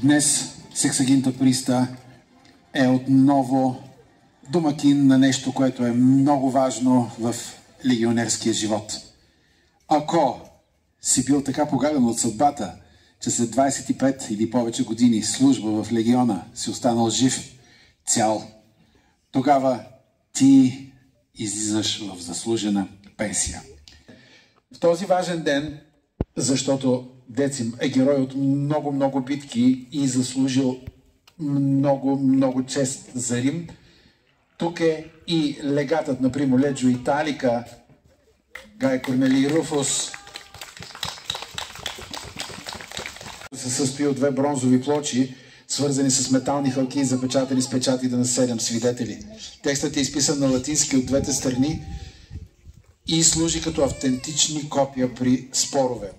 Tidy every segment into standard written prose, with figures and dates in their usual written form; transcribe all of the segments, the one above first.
Днес Сексагинта Приста е отново домакин на нещо, което е много важно в легионерския живот. Ако си бил така погаден от съдбата, че след 25 или повече години служба в легиона си останал жив, цял, тогава ти излизаш в заслужена пенсия. В този важен ден, защото Децим е герой от много битки и заслужил много чест за Рим, тук е и легатът на Примо Леджо Италика, Гай Корнелий Руфус. Се състои от 2 бронзови плочи, свързани с метални хълки и запечатани с печатите на 7 свидетели. Текстът е изписан на латински от двете страни и служи като автентични копия при спорове.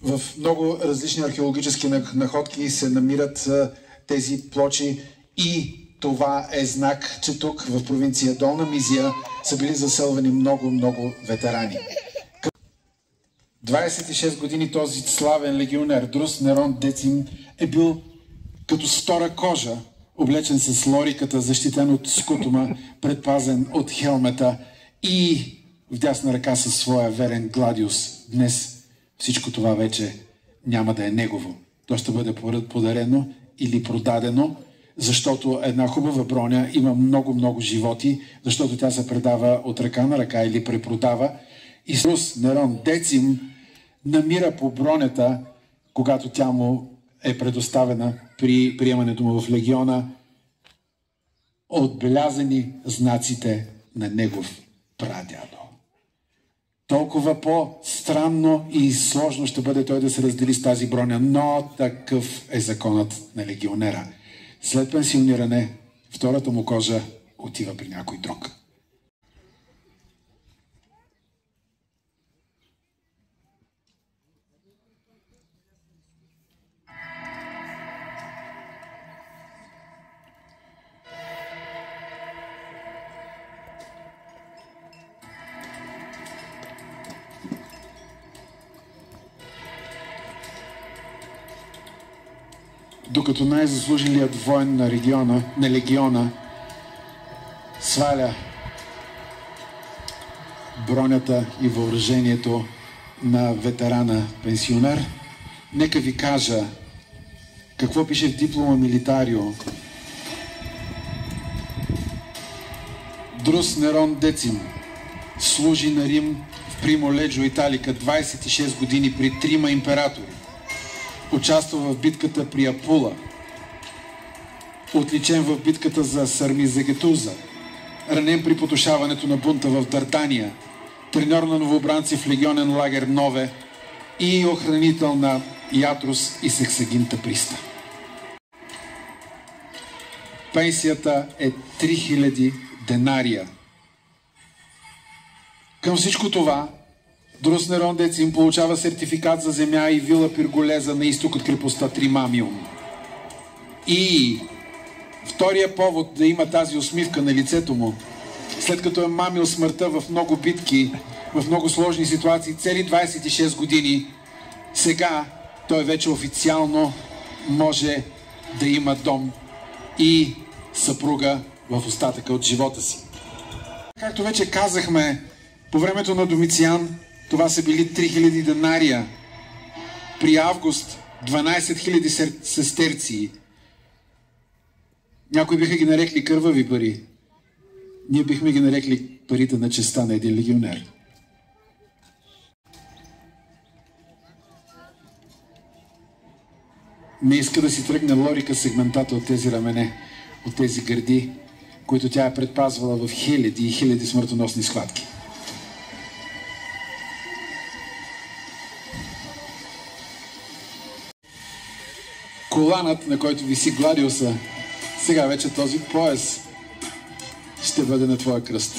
В много различни археологически находки се намират тези плочи и това е знак, че тук в провинция Долна Мизия са били заселвани много ветерани. 26 години този славен легионер Друс Нерон Децим е бил като с втора кожа, облечен с лориката, защитен от скутума, предпазен от хелмета и в дясна ръка със своя верен Гладиус. Днес всичко това вече няма да е негово. То ще бъде подарено или продадено, защото една хубава броня има много животи, защото тя се предава от ръка на ръка или препродава. И Друс Нерон Децим намира по бронята, когато тя му е предоставена при приемането му в легиона, отбелязани знаците на негов прадядо. Толкова по-странно и сложно ще бъде той да се раздели с тази броня, но такъв е законът на легионера. След пенсиониране, втората му кожа отива при някой друг. Докато най-заслужилият воин на легиона сваля бронята и въоръжението на ветерана пенсионер, нека ви кажа какво пише в диплома Милитарио. Друс Нерон Децим служи на Рим в Примо Леджо Италика 26 години при 3 императори. Участва в битката при Апула, отличен в битката за Сармизегетуза, ранен при потушаването на бунта в Дардания, треньор на новобранци в легионен лагер Нове и охранител на Ятрус и Сексагинта Приста. Пенсията е 3000 денария. Към всичко това Друс Нерон Децим получава сертификат за земя и вила Пирголеза на изток от крепостта Тримамиум. И втория повод да има тази усмивка на лицето му, след като е мамил смъртта в много битки, в много сложни ситуации, цели 26 години, сега той вече официално може да има дом и съпруга в остатъка от живота си. Както вече казахме, по времето на Домициан това са били 3000 денария. При Август 12 000 сестерции. Някои биха ги нарекли кървави пари. Ние бихме ги нарекли парите на честа на един легионер. Не иска да си тръгне лорика сегментата от тези рамене, от тези гърди, които тя е предпазвала в хиляди и хиляди смъртоносни схватки. Коланът, на който виси Гладиуса, сега вече този пояс ще бъде на твоя кръст.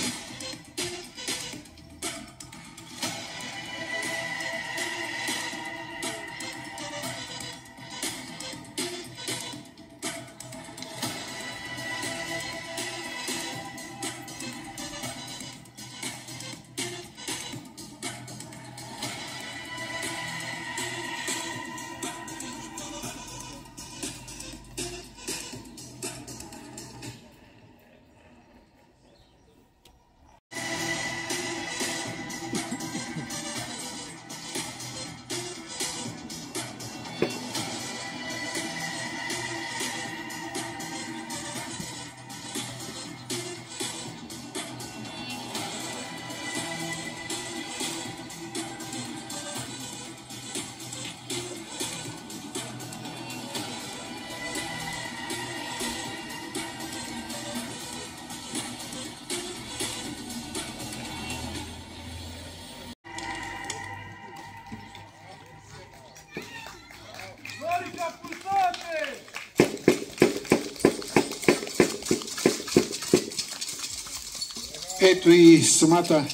Ето и самата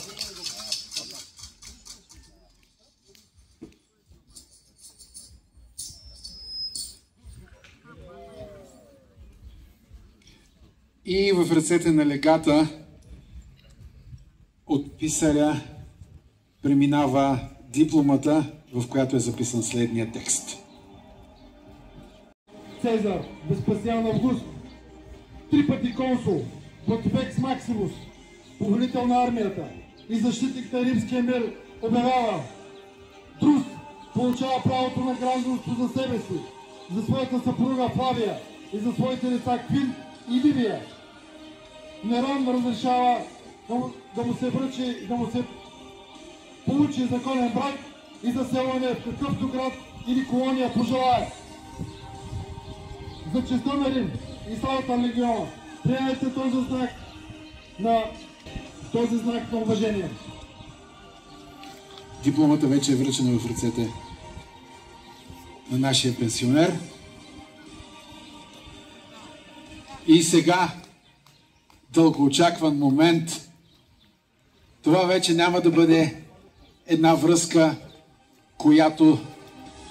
и в ръцете на легата от писаря преминава дипломата, в която е записан следния текст. Цезар, Веспасиан Август, 3 пъти консул, Понтифекс Максимус, повелител на армията и защитник на римския мир, обявява: Друс получава правото на гражданство за себе си, за своята съпруга Флавия и за своите деца Квин и Ливия. Нерон разрешава да му се връчи, да му се получи законен брак и заселване в какъвто град или колония пожелае. За честта на Рим и славата на легиона, приемете този знак на уважение. Дипломата вече е връчена в ръцете на нашия пенсионер. И сега, дългоочакван момент, това вече няма да бъде една връзка, която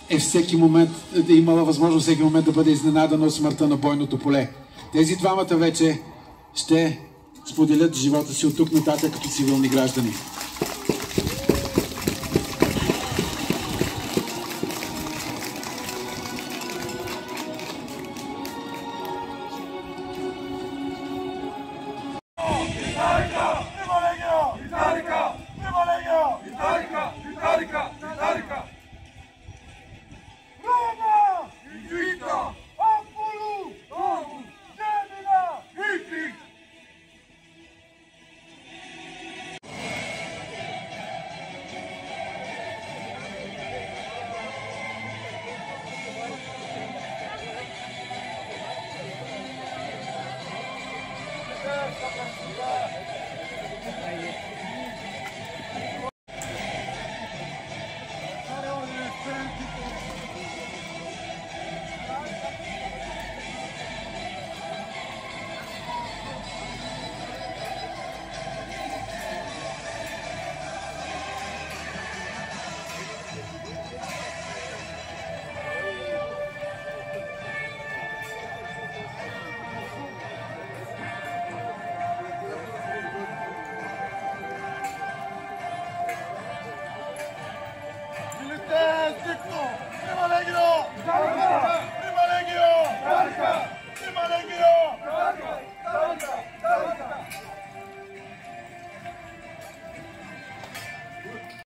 е всеки момент, да имала възможност всеки момент да бъде изненадана от смъртта на бойното поле. Тези двамата вече ще споделят живота си от тук нататък като цивилни граждани.